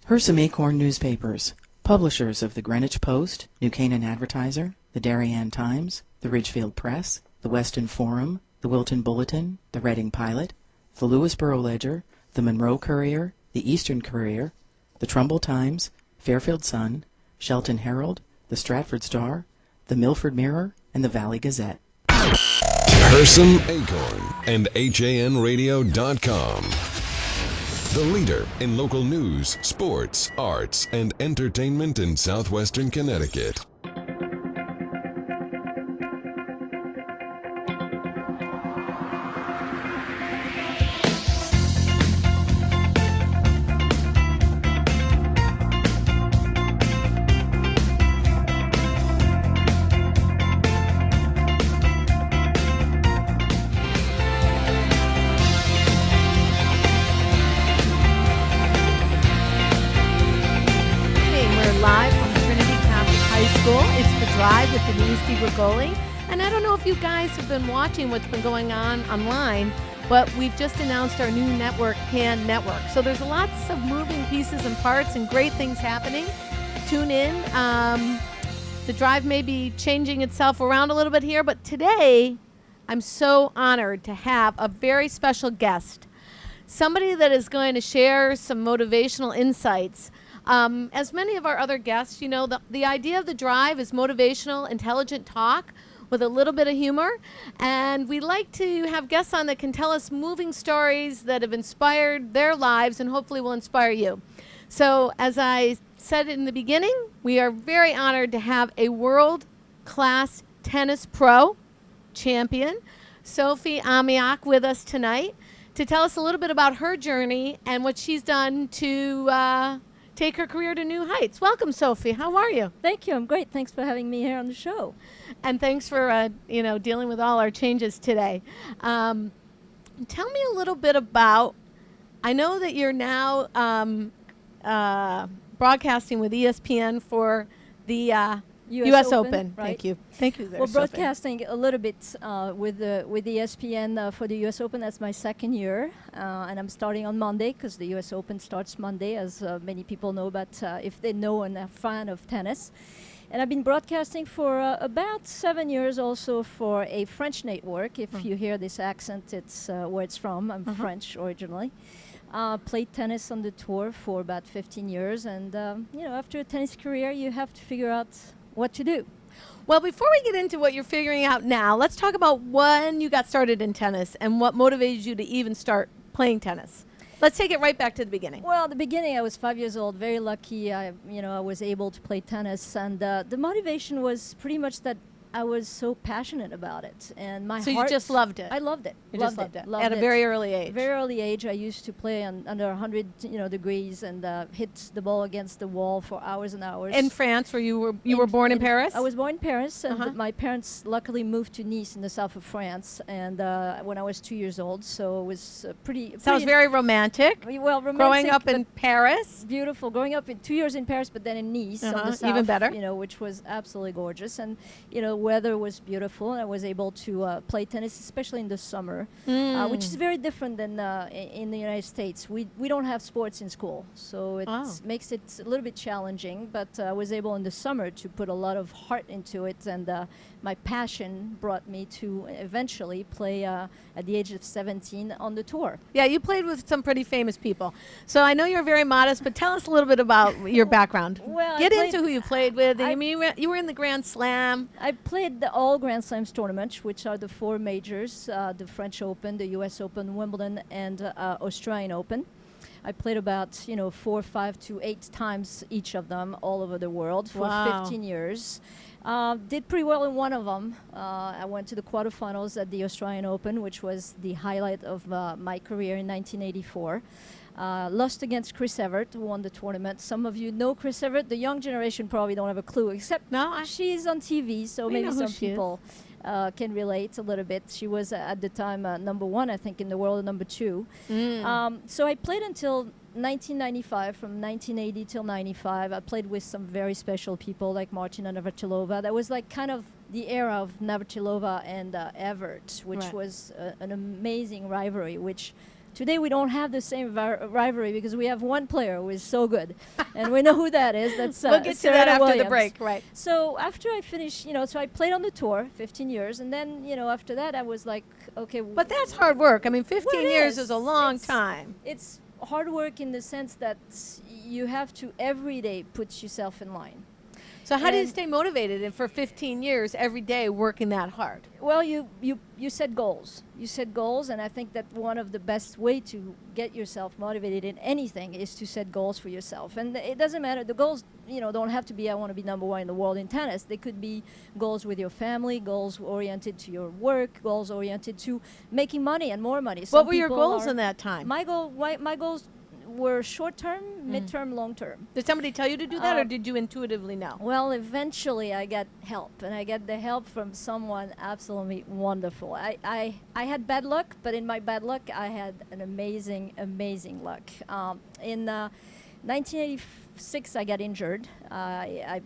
Hersom Acorn Newspapers, publishers of the Greenwich Post, New Canaan Advertiser, the Darien Times, the Ridgefield Press, the Weston Forum, the Wilton Bulletin, the Reading Pilot, the Lewisboro Ledger, the Monroe Courier, the Eastern Courier, the Trumbull Times, Fairfield Sun, Shelton Herald, the Stratford Star, the Milford Mirror, and the Valley Gazette. Hersom Acorn and HANradio.com. The leader in local news, sports, arts, and entertainment in southwestern Connecticut. With Denise DiGrigoli. And I don't know if you guys have been watching what's been going on online, but we've just announced our new network, HAN Network. So there's lots of moving pieces and parts and great things happening. Tune in. The drive may be changing itself around a little bit here, but today I'm so honored to have a very special guest, somebody that is going to share some motivational insights. As many of our other guests, you know, the idea of the drive is motivational, intelligent talk with a little bit of humor. And we like to have guests on that can tell us moving stories that have inspired their lives and hopefully will inspire you. So as I said in the beginning, we are very honored to have a world-class tennis pro champion, Sophie Amiak, with us tonight to tell us a little bit about her journey and what she's done to take her career to new heights. Welcome, Sophie. How are you? Thank you. I'm great. Thanks for having me here on the show. And thanks for dealing with all our changes today. Tell me a little bit about, I know that you're now broadcasting with ESPN for the U.S. Open. Right? Thank you. Thank you there, Well, Sophie. broadcasting a little bit with ESPN for the U.S. Open. That's my second year, and I'm starting on Monday because the U.S. Open starts Monday, as many people know, but if they know and are a fan of tennis. And I've been broadcasting for about 7 years also for a French network. If you hear this accent, it's where it's from. I'm French originally. Played tennis on the tour for about 15 years. And, after a tennis career, you have to figure out what to do. Well, before we get into what you're figuring out now, let's talk about when you got started in tennis and what motivated you to even start playing tennis. Let's take it right back to the beginning. Well, the beginning, I was 5 years old, very lucky. I was able to play tennis, and the motivation was pretty much that I was so passionate about it, and my So heart. you just loved it. I loved it. You loved just loved it. Loved At a it. very early age. Very early age, I used to play under 100 degrees and hit the ball against the wall for hours and hours. In France, where you were born in Paris? I was born in Paris, and my parents luckily moved to Nice in the south of France, and when I was 2 years old, so it was pretty. Sounds very romantic. Well, romantic. Growing up in Paris. Beautiful. Growing up in 2 years in Paris, but then in Nice on the south, even better. Which was absolutely gorgeous, and weather was beautiful. And I was able to play tennis, especially in the summer, which is very different than in the United States. We don't have sports in school, so it makes it a little bit challenging. But I was able in the summer to put a lot of heart into it, and my passion brought me to eventually play at the age of 17 on the tour. Yeah, you played with some pretty famous people. So I know you're very modest, but tell us a little bit about your background. Well, Get into who you played with. You were in the Grand Slam. I played all Grand Slams tournaments, which are the four majors, the French Open, the U.S. Open, Wimbledon, and Australian Open. I played about 4, 5 to 8 times each of them all over the world for 15 years. Did pretty well in one of them. I went to the quarterfinals at the Australian Open, which was the highlight of my career in 1984. Lost against Chris Evert, who won the tournament. Some of you know Chris Evert. The young generation probably don't have a clue, except she's on TV, so maybe some people can relate a little bit. She was at the time number 1, I think, in the world, number 2. So I played until 1995, from 1980 till 95. I played with some very special people like Martina Navratilova. That was like kind of the era of Navratilova and Evert, which was an amazing rivalry, which Today we don't have the same rivalry because we have one player who is so good, and we know who that is. That's We'll get to that Serena after the Williams. break, right? So after I finished, so I played on the tour 15 years, and then after that I was like, okay. But that's hard work. I mean, 15 Well, it years is. is a long It's- time. It's hard work in the sense that you have to every day put yourself in line. So how do you And- stay motivated and for 15 years every day working that hard? Well, you set goals. You set goals, and I think that one of the best way to get yourself motivated in anything is to set goals for yourself. And it doesn't matter. The goals, don't have to be I want to be number one in the world in tennis. They could be goals with your family, goals oriented to your work, goals oriented to making money and more money. What were your goals in that time? My goals were short term, mid-term, long term. Did somebody tell you to do that, or did you intuitively know? Well, eventually I got help, and I got the help from someone absolutely wonderful. I had bad luck, but in my bad luck, I had an amazing luck. In 1986, I got injured.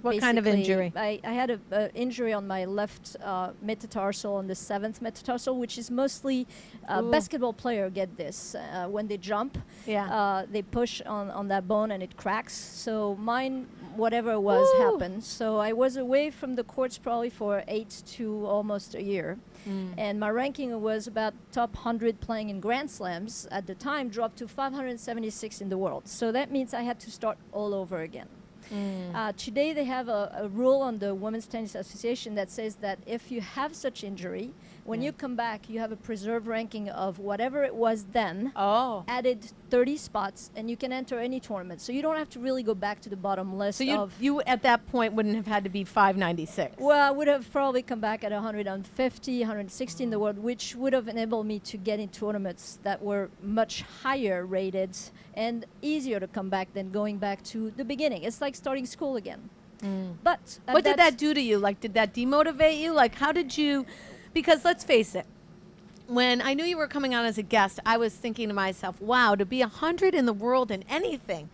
What kind of injury? I had an injury on my left metatarsal, on the 7th metatarsal, which is mostly basketball player get this. When they jump, they push on that bone and it cracks. So mine, whatever it was, happened. So I was away from the courts probably for 8 to almost a year. And my ranking was about top 100 playing in Grand Slams at the time, dropped to 576 in the world. So that means I had to start all over again. Today they have a rule on the Women's Tennis Association that says that if you have such injury, when you come back, you have a preserved ranking of whatever it was then, added 30 spots, and you can enter any tournament. So you don't have to really go back to the bottom list. So you at that point wouldn't have had to be 596. Well, I would have probably come back at 150, 160 in the world, which would have enabled me to get in tournaments that were much higher rated and easier to come back than going back to the beginning. It's like starting school again. But What did that do to you? Like, did that demotivate you? Like, how did you? Because let's face it, when I knew you were coming on as a guest, I was thinking to myself, wow, to be 100 in the world in anything,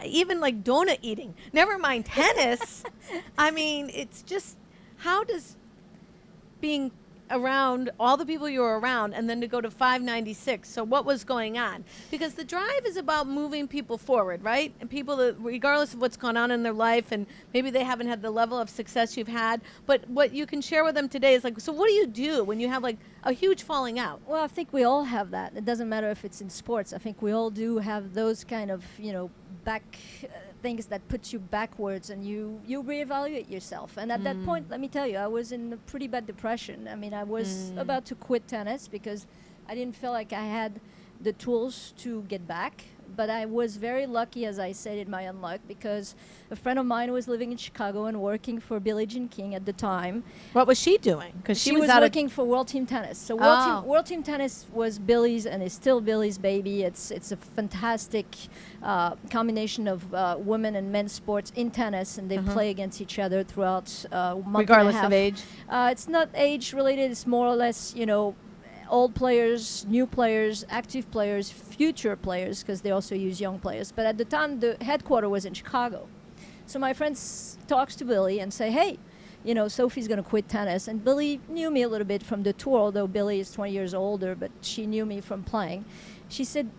even like donut eating, never mind tennis. I mean, it's just, how does being around all the people you were around and then to go to 596, so what was going on? Because the drive is about moving people forward, right? And people that, regardless of what's gone on in their life, and maybe they haven't had the level of success you've had, but what you can share with them today is like, so what do you do when you have like a huge falling out? Well, I think we all have that. It doesn't matter if it's in sports. I think we all do have those kind of, back things that put you backwards, and you reevaluate yourself. And at that point, let me tell you, I was in a pretty bad depression. I mean, I was about to quit tennis because I didn't feel like I had the tools to get back. But I was very lucky, as I said, in my unluck, because a friend of mine was living in Chicago and working for Billie Jean King at the time. What was she doing? Because she was working for World Team Tennis. So World Team Tennis was Billie's, and is still Billie's baby. It's a fantastic combination of women and men's sports in tennis, and they play against each other throughout a month regardless and a half. of age? It's not age related. It's more or less, old players, new players, active players, future players, because they also use young players. But at the time, the headquarters was in Chicago. So my friend talks to Billie and say, hey, Sophie's going to quit tennis. And Billie knew me a little bit from the tour, although Billie is 20 years older, but she knew me from playing. She said,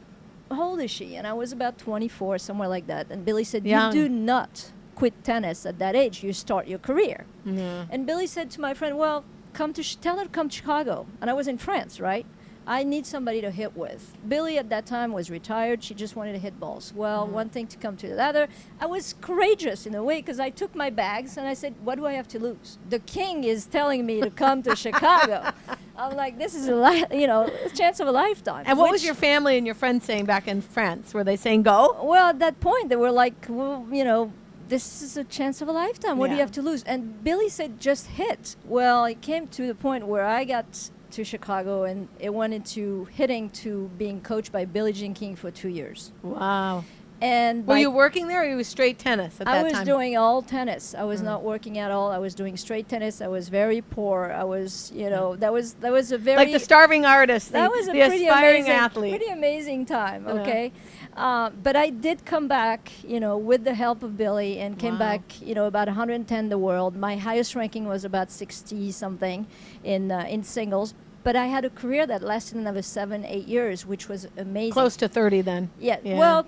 how old is she? And I was about 24, somewhere like that. And Billie said, young. You do not quit tennis at that age. You start your career. And Billie said to my friend, well, tell her to come to Chicago. And I was in France, right? I need somebody to hit with. Billie at that time was retired. She just wanted to hit balls. Well, one thing to come to the other. I was courageous in a way because I took my bags and I said, what do I have to lose? The king is telling me to come to Chicago. I'm like, this is a chance of a lifetime. And what was your family and your friends saying back in France? Were they saying go? Well, at that point, they were like, well, this is a chance of a lifetime. What do you have to lose? And Billie said, just hit. Well, it came to the point where I got to Chicago, and it went into hitting to being coached by Billie Jean King for 2 years. Wow. And were you working there, or you was straight tennis at that time? I was doing all tennis. I was not working at all. I was doing straight tennis. I was very poor. I was, that was a very... Like the starving artist, that was a the pretty aspiring amazing, athlete. Pretty amazing time, okay? But I did come back, with the help of Billie, and came back, about 110 in the world. My highest ranking was about 60-something in singles. But I had a career that lasted another 7-8 years, which was amazing. Close to 30 then. Yeah. Well,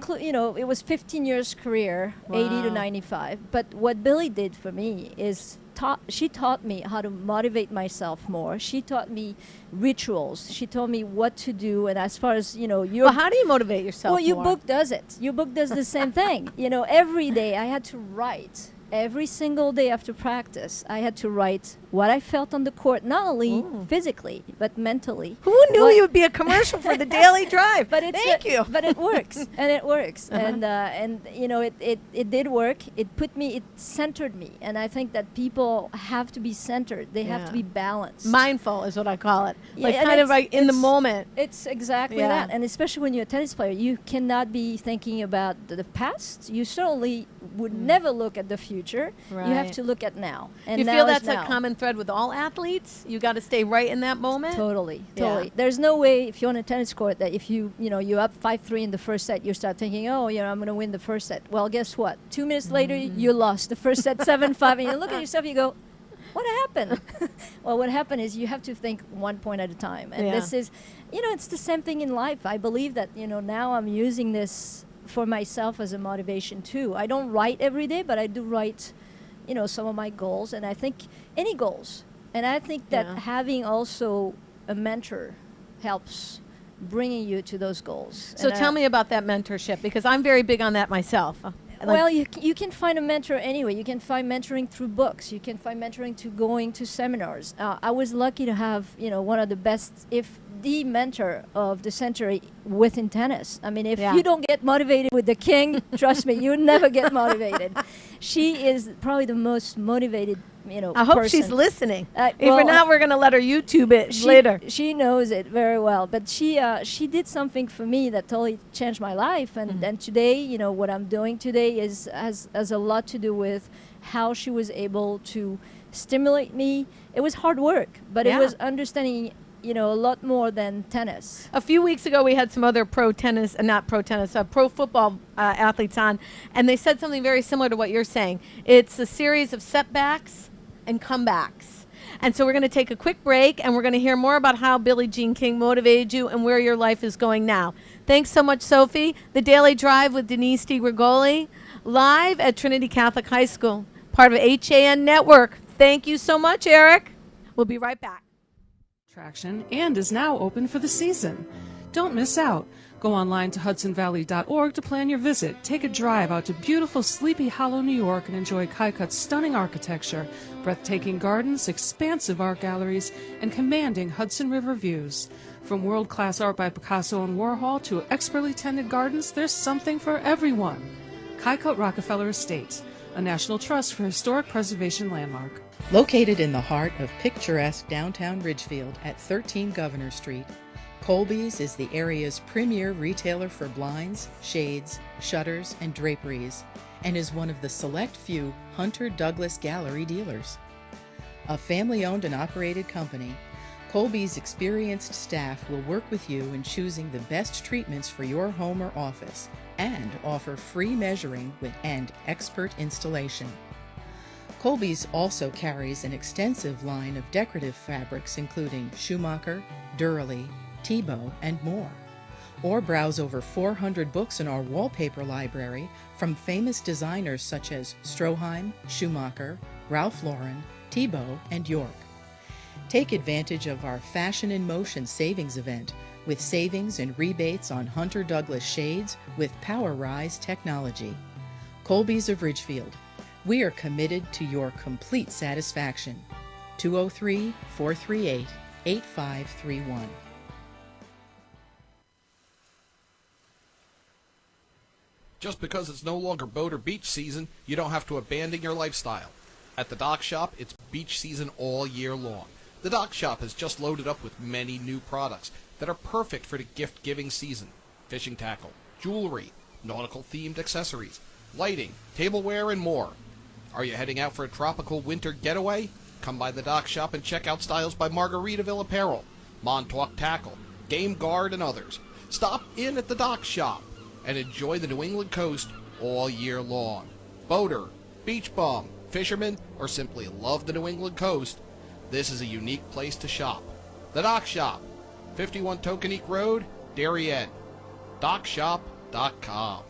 it was 15 years career, 80 to 95. But what Billy did for me is she taught me how to motivate myself more. She taught me rituals. She told me what to do. And as far as, Well, how do you motivate yourself Well, your more? book does it. Your book does the same thing. Every day I had to write. Every single day after practice, I had to write what I felt on the court, not only physically, but mentally. Who knew you would be a commercial for the Daily Drive? But Thank you. But it works, and it works, and it did work. It centered me, and I think that people have to be centered. They have to be balanced. Mindful is what I call it. Yeah, kind of like in the moment. It's exactly that, and especially when you're a tennis player, you cannot be thinking about the past. You certainly would never look at the future. Right. You have to look at now. And you now feel is that's now. a common thread with all athletes? You got to stay right in that moment? Totally. Yeah. There's no way if you're on a tennis court that if you're up 5-3 in the first set, you start thinking, I'm going to win the first set. Well, guess what? 2 minutes later, you lost the first set 7-5, and you look at yourself, you go, what happened? Well, what happened is you have to think 1 point at a time. And this is, it's the same thing in life. I believe that, now I'm using this for myself as a motivation too. I don't write every day, but I do write, some of my goals, and I think any goals. And I think that having also a mentor helps bringing you to those goals. So tell me about that mentorship, because I'm very big on that myself. Well, you can find a mentor anyway. You can find mentoring through books. You can find mentoring to going to seminars. I was lucky to have, one of the best, if the mentor of the century within tennis. I mean, if you don't get motivated with the king, trust me, you never get motivated. She is probably the most motivated, I hope person. she's listening. If well, we're not, we're going to let her YouTube it later. She knows it very well. But she did something for me that totally changed my life. And today, what I'm doing today has a lot to do with how she was able to stimulate me. It was hard work, but it was understanding a lot more than tennis. A few weeks ago, we had some other pro football athletes on, and they said something very similar to what you're saying. It's a series of setbacks and comebacks. And so we're going to take a quick break, and we're going to hear more about how Billie Jean King motivated you and where your life is going now. Thanks so much, Sophie. The Daily Drive with Denise DiGrigoli, live at Trinity Catholic High School, part of HAN Network. Thank you so much, Eric. We'll be right back. Attraction and is now open for the season. Don't miss out. Go online to hudsonvalley.org to plan your visit. Take a drive out to beautiful Sleepy Hollow, New York, and enjoy Kycut's stunning architecture, breathtaking gardens, expansive art galleries, and commanding Hudson River views. From world-class art by Picasso and Warhol to expertly tended gardens, there's something for everyone. Kycut Rockefeller Estates, a National Trust for Historic Preservation landmark. Located in the heart of picturesque downtown Ridgefield at 13 Governor Street, Colby's is the area's premier retailer for blinds, shades, shutters, and draperies, and is one of the select few Hunter Douglas Gallery dealers. A family-owned and operated company, Colby's experienced staff will work with you in choosing the best treatments for your home or office and offer free measuring and expert installation. Colby's also carries an extensive line of decorative fabrics including Schumacher, Durley, Tebow, and more. Or browse over 400 books in our wallpaper library from famous designers such as Stroheim, Schumacher, Ralph Lauren, Tebow, and York. Take advantage of our Fashion in Motion savings event with savings and rebates on Hunter Douglas shades with PowerRise technology. Colby's of Ridgefield. We are committed to your complete satisfaction. 203-438-8531. Just because it's no longer boat or beach season, you don't have to abandon your lifestyle. At the Dock Shop, it's beach season all year long. The Dock Shop has just loaded up with many new products that are perfect for the gift-giving season. Fishing tackle, jewelry, nautical-themed accessories, lighting, tableware, and more. Are you heading out for a tropical winter getaway? Come by the Dock Shop and check out styles by Margaritaville Apparel, Montauk Tackle, Game Guard, and others. Stop in at the Dock Shop and enjoy the New England coast all year long. Boater, beach bum, fisherman, or simply love the New England coast, this is a unique place to shop. The Dock Shop, 51 Tokenique Road, Darien. DocShop.com.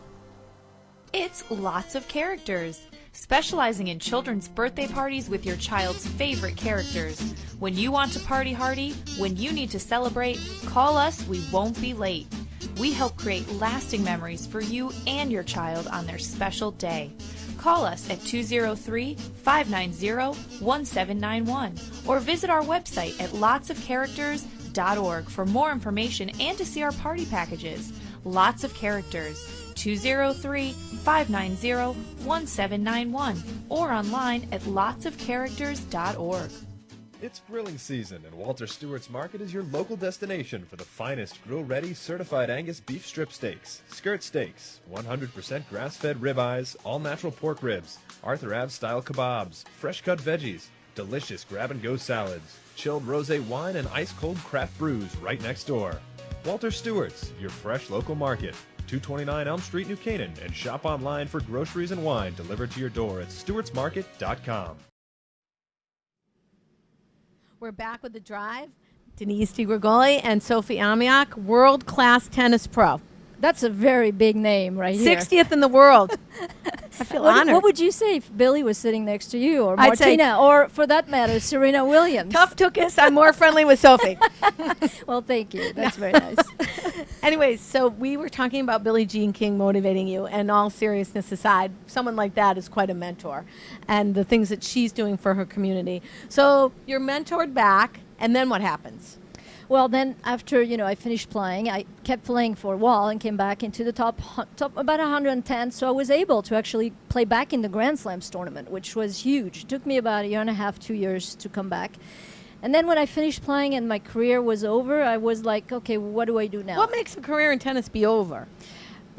It's Lots of Characters, specializing in children's birthday parties with your child's favorite characters. When you want to party hardy, when you need to celebrate, call us, we won't be late. We help create lasting memories for you and your child on their special day. Call us at 203-590-1791 or visit our website at lotsofcharacters.org for more information and to see our party packages. Lots of Characters, 203-590-1791 or online at lotsofcharacters.org. It's grilling season, and Walter Stewart's Market is your local destination for the finest grill-ready certified Angus beef strip steaks, skirt steaks, 100% grass-fed ribeyes, all-natural pork ribs, Arthur Ave-style kebabs, fresh-cut veggies, delicious grab-and-go salads, chilled rosé wine, and ice-cold craft brews right next door. Walter Stewart's, your fresh local market. 229 Elm Street, New Canaan, and shop online for groceries and wine delivered to your door at stewartsmarket.com. We're back with The Drive. Denise DiGrigoli and Sophie Amiak, world-class tennis pro. That's a very big name right here. 60th in the world. I feel honored. What would you say if Billy was sitting next to you, or I'd say- Martina, or for that matter, Serena Williams? Tough tookus. I'm more friendly with Sophie. Well, thank you. That's very nice. Anyways, so we were talking about Billie Jean King motivating you, and all seriousness aside, someone like that is quite a mentor, and the things that she's doing for her community. So you're mentored back, and then what happens? Well, then after, I finished playing, I kept playing for a while and came back into the top about 110. So I was able to actually play back in the Grand Slams tournament, which was huge. It took me about a year and a half, 2 years to come back. And then when I finished playing and my career was over, I was like, okay, what do I do now? What makes a career in tennis be over?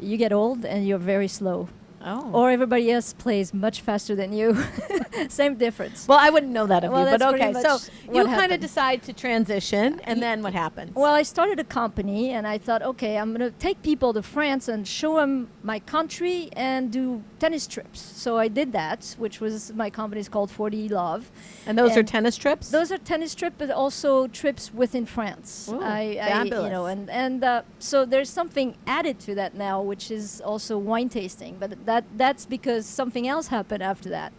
You get old and you're very slow. Oh. Or everybody else plays much faster than you. Same difference. Well, I wouldn't know that of Well, you, but that's okay. pretty So much you what kind of happened. decide to transition, and then what happens? Well, I started a company, and I thought, okay, I'm going to take people to France and show them my country and do tennis trips. So I did that, which was my company's called 4D Love. and those are and tennis trips? Those are tennis trips, but also trips within France. Ooh, fabulous. So there's something added to that now, which is also wine tasting. But that's because something else happened after that.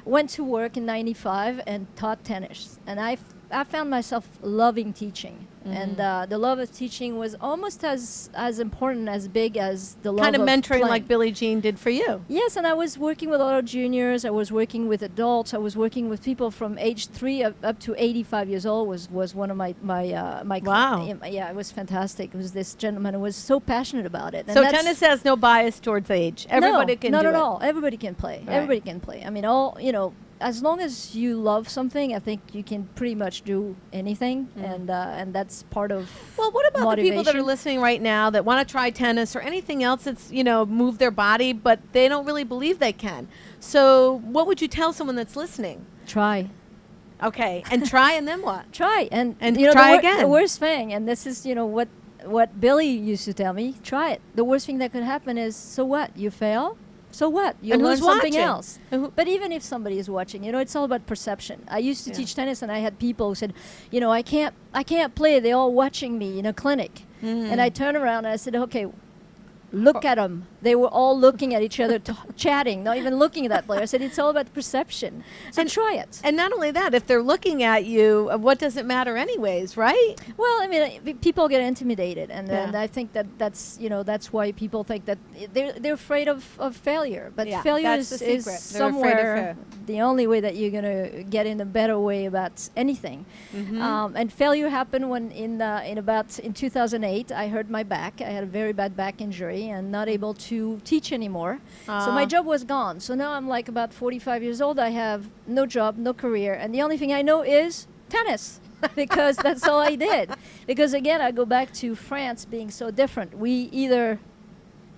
Went to work in '95 and taught tennis, and I found myself loving teaching. And the love of teaching was almost as important, as big as the love kind of mentoring playing. like Billie Jean did for you. Yes, and I was working with a lot of juniors. I was working with adults. I was working with people from age 3 up to 85 years old. Was one of my Wow. Yeah, it was fantastic. It was this gentleman who was so passionate about it. And So that's- tennis has no bias towards age. Everybody can not do at it. all. Everybody can play. Right. Everybody can play. I mean, as long as you love something, I think you can pretty much do anything, and that's part of Well, what about the people that are motivation. listening right now that want to try tennis or anything else that's, move their body, but they don't really believe they can? So what would you tell someone that's listening? Try. Okay, and try, and then what? Try and try again. The worst thing, and this is what Billy used to tell me. Try it. The worst thing that could happen is, so what? You fail. So what? You And learn who's something watching? else. And who- But even if somebody is watching, it's all about perception. I used to teach tennis, and I had people who said, I can't play. They're all watching me in a clinic. And I turned around and I said, okay, look at them. They were all looking at each other, chatting, not even looking at that player. I said, it's all about perception. So try it. And not only that, if they're looking at you, what does it matter anyways, right? Well, I mean, people get intimidated, and Yeah. I think that's why people think that they're afraid of failure. But Yeah, failure that's is, the secret. is They're afraid of somewhere failure. the only way that you're gonna get in a better way about anything. And failure happened when in 2008 I hurt my back. I had a very bad back injury and not able to teach anymore. So my job was gone. So now I'm like about 45 years old. I have no job, no career, and the only thing I know is tennis. Because that's all I did. Because again, I go back to France being so different. We either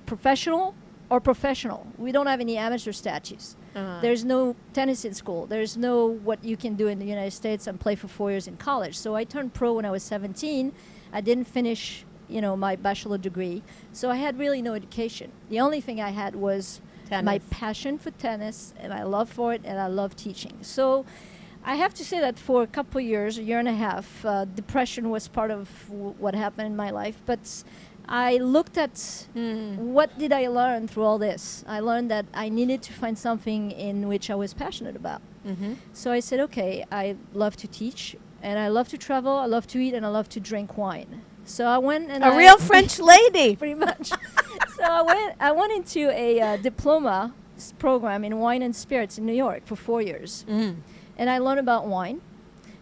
professional or professional. We don't have any amateur statues. There's no tennis in school. There's no what you can do in the United States and play for 4 years in college. So I turned pro when I was 17. I didn't finish, my bachelor degree. So I had really no education. The only thing I had was my Tennis. passion for tennis and my love for it, and I love teaching. So I have to say that for a couple of years, a year and a half, depression was part of what happened in my life. But I looked at what did I learn through all this. I learned that I needed to find something in which I was passionate about. So I said, okay, I love to teach, and I love to travel, I love to eat, and I love to drink wine. So I went and A real French lady. pretty much. So I went into a diploma program in wine and spirits in New York for 4 years. And I learned about wine,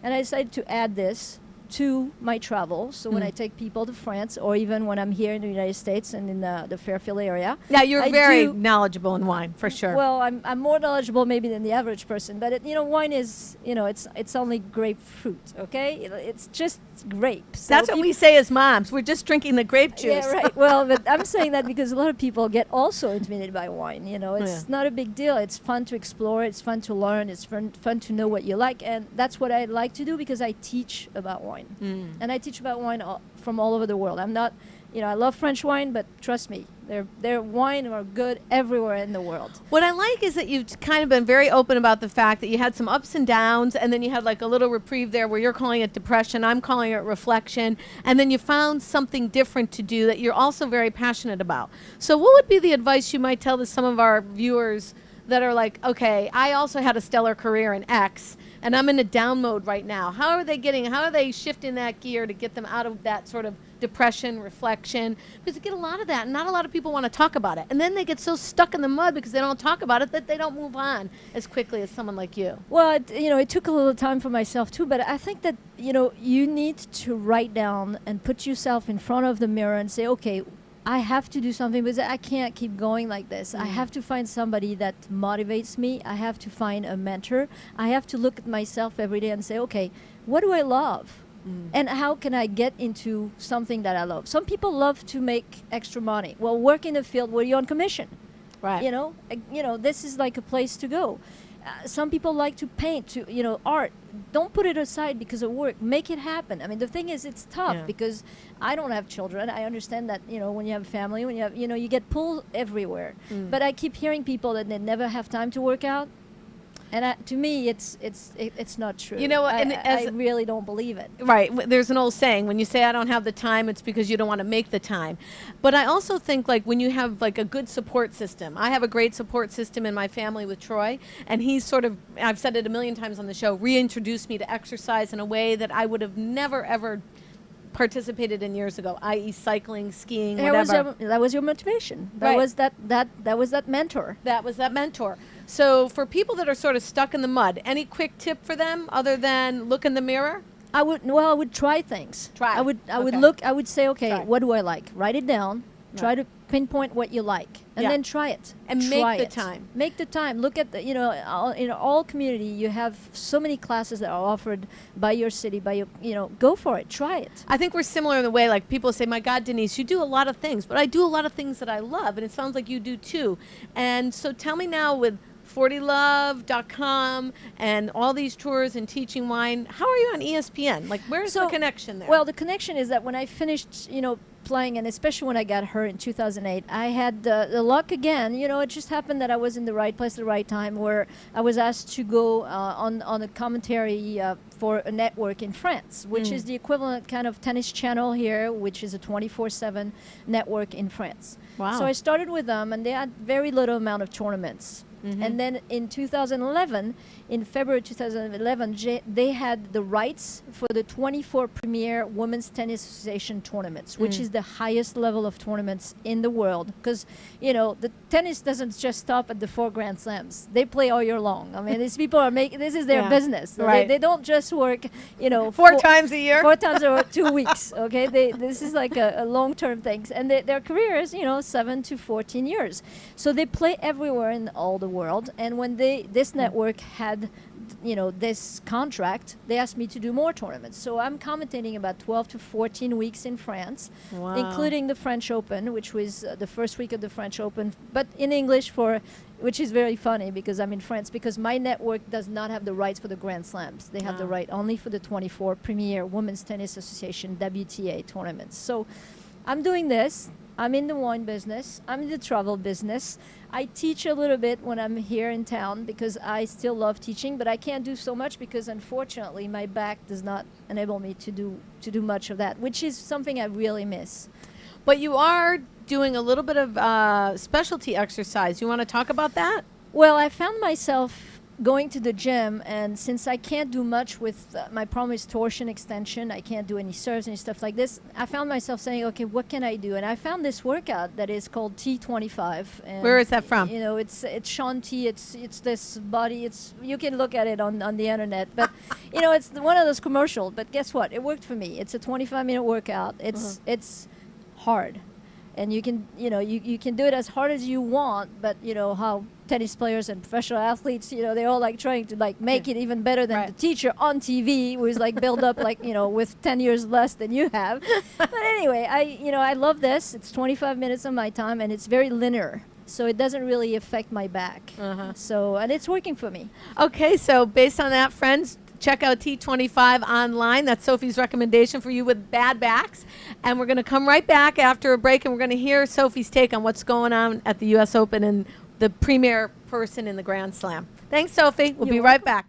and I decided to add this to my travel. So when I take people to France, or even when I'm here in the United States and in the Fairfield area. Yeah, you're I very do- knowledgeable in wine, for sure. Well, I'm more knowledgeable maybe than the average person, but wine is, it's only grapefruit, okay? It's just grapes. So That's what we say as moms. We're just drinking the grape juice. Yeah, right. Well, but I'm saying that because a lot of people get also intimidated by wine. It's not a big deal. It's fun to explore. It's fun to learn. It's fun to know what you like, and that's what I like to do because I teach about wine, and I teach about wine from all over the world. I'm not, I love French wine, but trust me, their wine are good everywhere in the world. What I like is that you've kind of been very open about the fact that you had some ups and downs, and then you had like a little reprieve there where you're calling it depression, I'm calling it reflection, and then you found something different to do that you're also very passionate about. So what would be the advice you might tell to some of our viewers that are like, okay, I also had a stellar career in X, and I'm in a down mode right now. How are they shifting that gear to get them out of that sort of depression, reflection? Because you get a lot of that, and not a lot of people want to talk about it. And then they get so stuck in the mud because they don't talk about it that they don't move on as quickly as someone like you. Well, it took a little time for myself too, but I think that, you need to write down and put yourself in front of the mirror and say, okay, I have to do something because I can't keep going like this. I have to find somebody that motivates me. I have to find a mentor. I have to look at myself every day and say, okay, what do I love? And how can I get into something that I love? Some people love to make extra money. Well, work in the field where you're on commission. Right. This is like a place to go. Some people like to paint, art. Don't put it aside because of work. Make it happen. I mean, the thing is, it's tough because I don't have children. I understand that, when you have a family, when you have, you get pulled everywhere. But I keep hearing people that they never have time to work out. And to me, it's not true. I really don't believe it. Right. There's an old saying, when you say I don't have the time, it's because you don't want to make the time. But I also think like when you have like a good support system, I have a great support system in my family with Troy, and he's sort of, I've said it a million times on the show, reintroduced me to exercise in a way that I would have never, ever participated in years ago, i.e. cycling, skiing, whatever. That was your motivation. That was that mentor. That was that mentor. So for people that are sort of stuck in the mud, any quick tip for them other than look in the mirror? I would try things. I would say, okay, Try. What do I like? Write it down. Right. Try to pinpoint what you like, and then try it. And try make the it. time. Make the time. Look at the, in all community, you have so many classes that are offered by your city, go for it. Try it. I think we're similar in the way, like people say, my God, Denise, you do a lot of things, but I do a lot of things that I love, and it sounds like you do too. And so tell me now with 40love.com and all these tours and teaching wine, how are you on ESPN? Like, where's the connection there? Well, the connection is that when I finished, playing, and especially when I got hurt in 2008, I had the luck again. It just happened that I was in the right place at the right time, where I was asked to go on a commentary for a network in France, which is the equivalent kind of Tennis Channel here, which is a 24/7 network in France. Wow. So I started with them, and they had very little amount of tournaments. And then in 2011, in February 2011, they had the rights for the 24 premier Women's Tennis Association tournaments, which is the highest level of tournaments in the world. Because, the tennis doesn't just stop at the 4 Grand Slams. They play all year long. I mean, these people are this is their business. Right. They don't just work, four times a year. 4 times or 2 weeks, okay? This is like a long-term thing. And their career is, 7 to 14 years. So they play everywhere in all the world. And when this network had this contract, they asked me to do more tournaments. So I'm commentating about 12 to 14 weeks in France, including the French Open, which was the first week of the French Open, but in English, which is very funny because I'm in France, because my network does not have the rights for the Grand Slams. They have the right only for the 24 premier Women's Tennis Association WTA tournaments. So I'm doing this. I'm in the wine business. I'm in the travel business. I teach a little bit when I'm here in town because I still love teaching, but I can't do so much because unfortunately my back does not enable me to do much of that, which is something I really miss. But you are doing a little bit of specialty exercise. You want to talk about that? Well, I found myself going to the gym, and since I can't do much with my problem is torsion extension, I can't do any serves and stuff like this, I found myself saying, okay, what can I do? And I found this workout that is called T25. And where is that from? You know, it's Sean T. It's this body. You can look at it on the internet, but you know, it's one of those commercials. But guess what? It worked for me. It's a 25-minute workout. It's hard. And you can, you can do it as hard as you want, but you know how tennis players and professional athletes, they're all like trying to like make it even better than the teacher on TV, who is like built up like, with 10 years less than you have. But anyway, I love this. It's 25 minutes of my time, and it's very linear. So it doesn't really affect my back. So, and it's working for me. Okay, so based on that, friends, check out T25 online. That's Sophie's recommendation for you with bad backs. And we're going to come right back after a break, and we're going to hear Sophie's take on what's going on at the U.S. Open and the premier person in the Grand Slam. Thanks, Sophie. We'll be right back.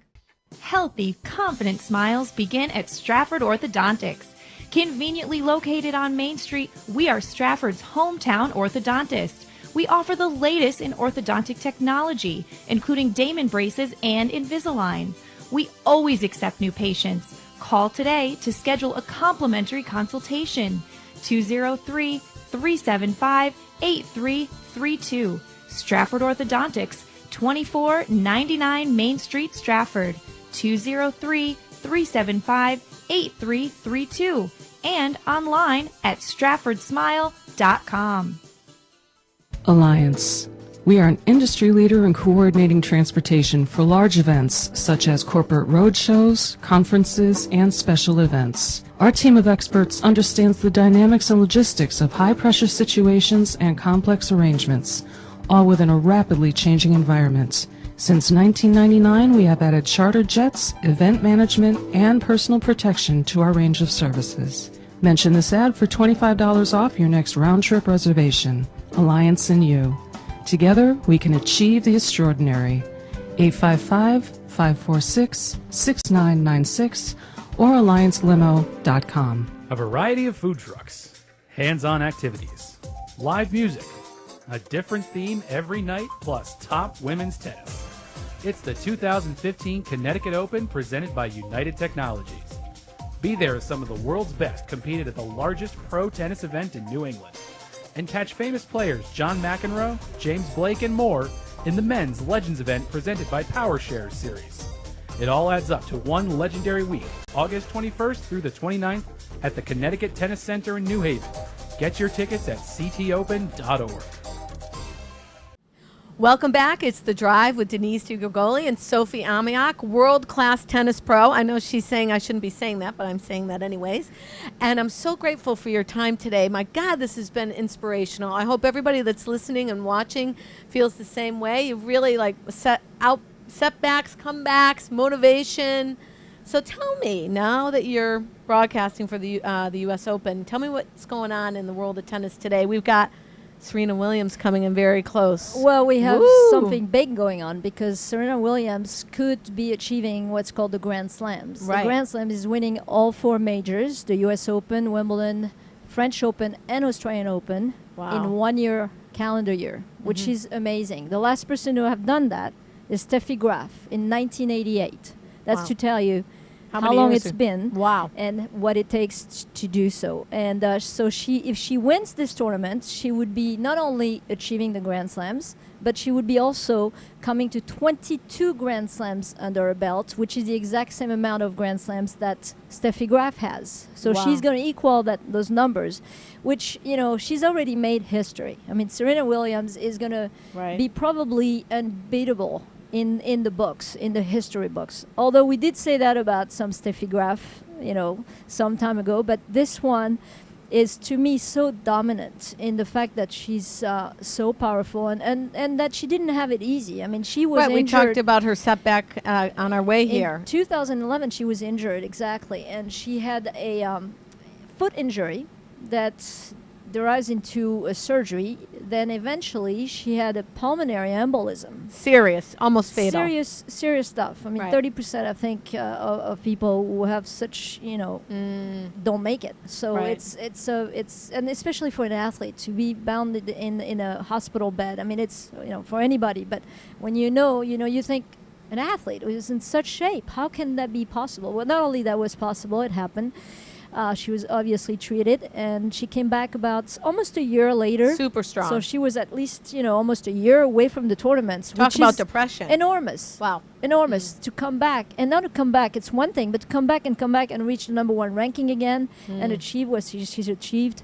Healthy, confident smiles begin at Stratford Orthodontics. Conveniently located on Main Street, we are Stratford's hometown orthodontist. We offer the latest in orthodontic technology, including Damon braces and Invisalign. We always accept new patients. Call today to schedule a complimentary consultation. 203-375-8332. Stratford Orthodontics, 2499 Main Street, Stratford. 203-375-8332. And online at stratfordsmile.com. Alliance. We are an industry leader in coordinating transportation for large events such as corporate roadshows, conferences, and special events. Our team of experts understands the dynamics and logistics of high-pressure situations and complex arrangements, all within a rapidly changing environment. Since 1999, we have added charter jets, event management, and personal protection to our range of services. Mention this ad for $25 off your next round-trip reservation. Alliance and you. Together, we can achieve the extraordinary. 855-546-6996 or alliancelimo.com. A variety of food trucks, hands-on activities, live music, a different theme every night, plus top women's tennis. It's the 2015 Connecticut Open presented by United Technologies. Be there as some of the world's best competed at the largest pro tennis event in New England. And catch famous players John McEnroe, James Blake, and more in the men's Legends event presented by PowerShares Series. It all adds up to one legendary week, August 21st through the 29th at the Connecticut Tennis Center in New Haven. Get your tickets at ctopen.org. Welcome back. It's The Drive with Denise DiGrigoli and Sophie Amiak, world-class tennis pro. I know she's saying I shouldn't be saying that, but I'm saying that anyways. And I'm so grateful for your time today. My God, this has been inspirational. I hope everybody that's listening and watching feels the same way. You've really set out setbacks, comebacks, motivation. So tell me, now that you're broadcasting for the U.S. Open, tell me what's going on in the world of tennis today. We've got Serena Williams coming in very close. Well, we have something big going on because Serena Williams could be achieving what's called the Grand Slams. Right. The Grand Slam is winning all four majors, the U.S. Open, Wimbledon, French Open, and Australian Open in 1 year, calendar year, which is amazing. The last person to have done that is Steffi Graf in 1988. That's to tell you how long it's been and what it takes to do so. And so if she wins this tournament, she would be not only achieving the Grand Slams, but she would be also coming to 22 Grand Slams under her belt, which is the exact same amount of Grand Slams that Steffi Graf has. So she's going to equal those numbers, which, she's already made history. I mean, Serena Williams is going to be probably unbeatable in the books, in the history books. Although we did say that about some Steffi Graf, some time ago, but this one is to me so dominant in the fact that she's so powerful and that she didn't have it easy. I mean, she was injured. We talked about her setback on our way here. In 2011, she was injured, exactly, and she had a foot injury that derives into a surgery. Then eventually she had a pulmonary embolism. Serious, almost fatal. Serious stuff. I mean, Right. 30% I think of people who have such, don't make it. So Right. it's and especially for an athlete to be bounded in a hospital bed. I mean, it's for anybody, but when you think an athlete who is in such shape, how can that be possible? Well, not only that was possible, it happened. She was obviously treated, and she came back about almost a year later. Super strong. So she was at least, almost a year away from the tournaments. Talk which about is depression. enormous. Wow. Enormous. To come back. And not to come back, it's one thing, but to come back and reach the number one ranking again and achieve what she's achieved,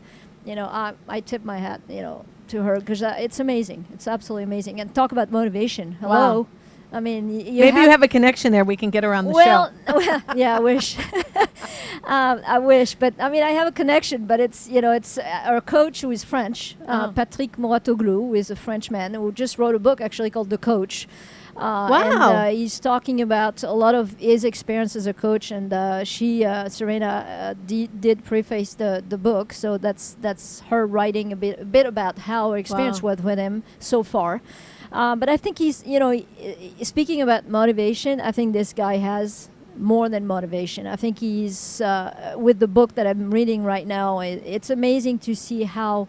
I tip my hat, to her, because it's amazing. It's absolutely amazing. And talk about motivation. Hello. Wow. I mean, Maybe you have a connection there. We can get her on the show. Yeah, I wish. I wish, but I mean, I have a connection. But it's our coach who is French, Patrick Mouratoglou, who is a Frenchman who just wrote a book actually called The Coach. Wow. And he's talking about a lot of his experience as a coach, and Serena did preface the book, so that's her writing a bit about how her experience was with him so far. But I think he's, speaking about motivation, I think this guy has more than motivation. I think he's, with the book that I'm reading right now, it's amazing to see how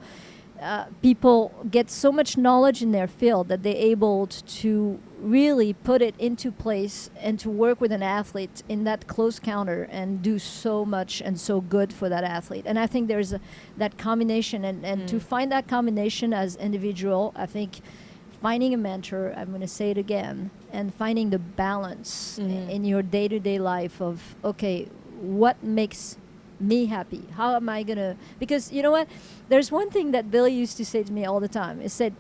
people get so much knowledge in their field that they're able to really put it into place and to work with an athlete in that close counter and do so much and so good for that athlete. And I think there's that combination, and to find that combination as individual, I think finding a mentor, I'm going to say it again, and finding the balance in your day-to-day life of, okay, what makes me happy? How am I going to... Because you know what? There's one thing that Billy used to say to me all the time. He said,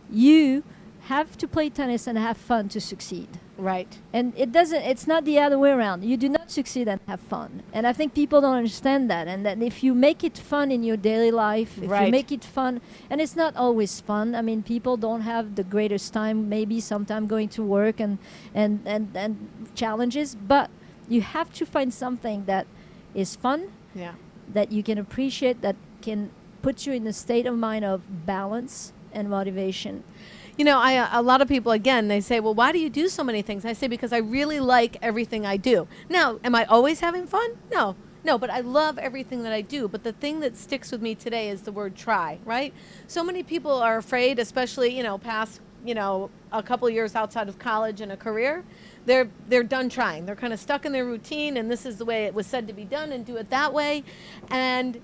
you have to play tennis and have fun to succeed. Right. And it's not the other way around. You do not succeed and have fun. And I think people don't understand that. And that if you make it fun in your daily life, if you make it fun, and it's not always fun. I mean, people don't have the greatest time, maybe sometime going to work and challenges, but you have to find something that is fun, that you can appreciate, that can put you in a state of mind of balance and motivation. A lot of people, again, they say, well, why do you do so many things? I say, because I really like everything I do. Now, am I always having fun? No, but I love everything that I do. But the thing that sticks with me today is the word try, right? So many people are afraid, especially, past, a couple of years outside of college and a career. They're done trying. They're kind of stuck in their routine, and this is the way it was said to be done, and do it that way. And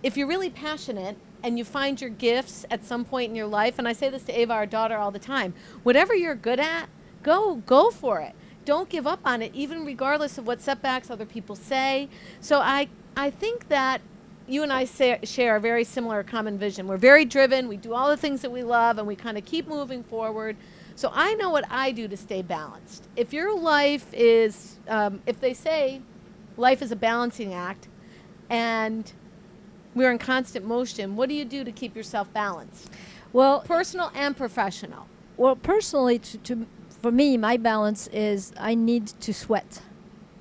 if you're really passionate, and you find your gifts at some point in your life, and I say this to Ava, our daughter, all the time, whatever you're good at, go for it. Don't give up on it, even regardless of what setbacks other people say. So I think that you and I share a very similar common vision. We're very driven. We do all the things that we love, and we kind of keep moving forward. So I know what I do to stay balanced. If your life is, if they say life is a balancing act, and we're in constant motion, what do you do to keep yourself balanced? Well, personal and professional. Well, personally, for me, my balance is I need to sweat.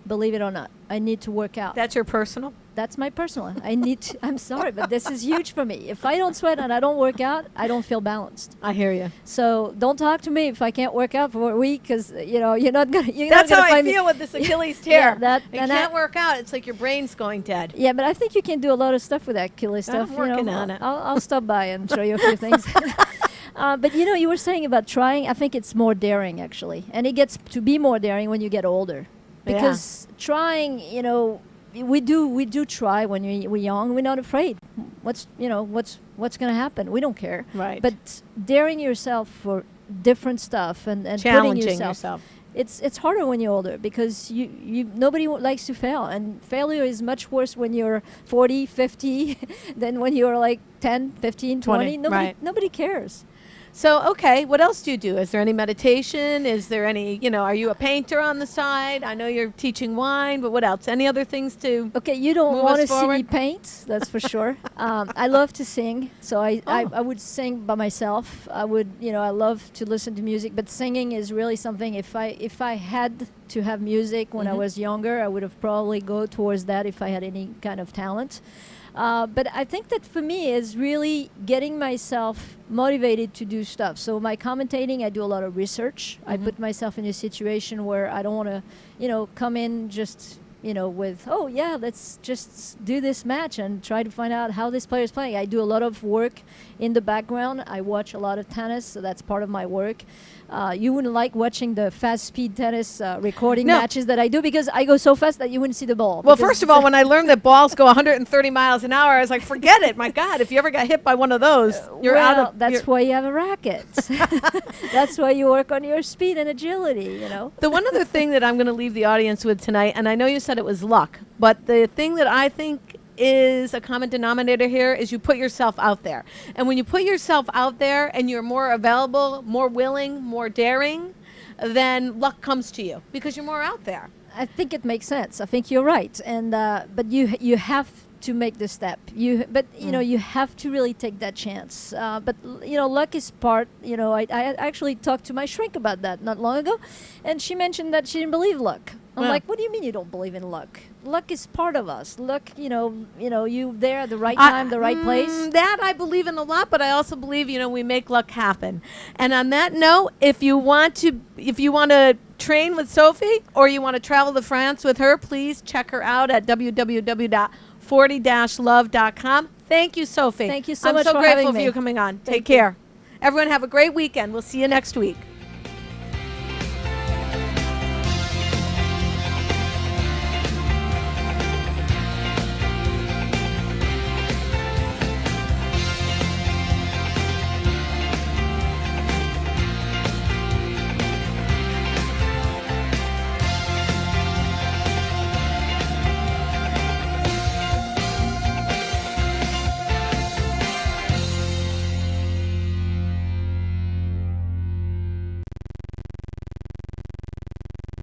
Believe it or not, I need to work out. That's your personal? That's my personal. I need to, I'm sorry, but this is huge for me. If I don't sweat and I don't work out, I don't feel balanced. I hear you. So don't talk to me if I can't work out for a week, because you're not gonna. That's how I feel with this Achilles tear. Yeah, you can't work out. It's like your brain's going dead. Yeah, but I think you can do a lot of stuff with that Achilles stuff. I'm working on it. I'll stop by and show you a few things. But you were saying about trying. I think it's more daring actually, and it gets to be more daring when you get older, because trying, we do try when we're young. We're not afraid. What's going to happen? We don't care. Right. But daring yourself for different stuff and challenging putting yourself. It's harder when you're older, because nobody likes to fail, and failure is much worse when you're 40, 50 than when you're like 10, 15, 20. Nobody cares. So, okay, what else do you do? Is there any meditation? Is there any, are you a painter on the side? I know you're teaching wine, but what else? Any other things to Okay, you don't want to see me paint, that's for sure. I love to sing, so I would sing by myself. I would, I love to listen to music, but singing is really something, if I had to have music when I was younger, I would have probably go towards that if I had any kind of talent. But I think that for me is really getting myself motivated to do stuff. So my commentating, I do a lot of research. I put myself in a situation where I don't want to, come in just, with, oh yeah, let's just do this match and try to find out how this player is playing. I do a lot of work in the background. I watch a lot of tennis, so that's part of my work. You wouldn't like watching the fast speed tennis recording matches that I do because I go so fast that you wouldn't see the ball. Well, first of all, when I learned that balls go 130 miles an hour, I was like, forget it. My God, if you ever got hit by one of those, you're out of... That's why you have a racket. That's why you work on your speed and agility, The one other thing that I'm going to leave the audience with tonight, and I know you said it was luck, but the thing that I think is a common denominator here is you put yourself out there. And when you put yourself out there and you're more available, more willing, more daring, then luck comes to you because you're more out there. I think it makes sense. I think you're right. And but you have to make the step. You have to really take that chance. But luck is part. I actually talked to my shrink about that not long ago, and she mentioned that she didn't believe luck. I'm like, what do you mean you don't believe in luck? Luck is part of us. Luck, you there at the right time, the right place. That I believe in a lot, but I also believe, we make luck happen. And on that note, if you want to train with Sophie or you want to travel to France with her, please check her out at www.40-love.com. Thank you, Sophie. Thank you so much for having me. I'm so grateful for me. you coming on. Take care. Everyone have a great weekend. We'll see you next week.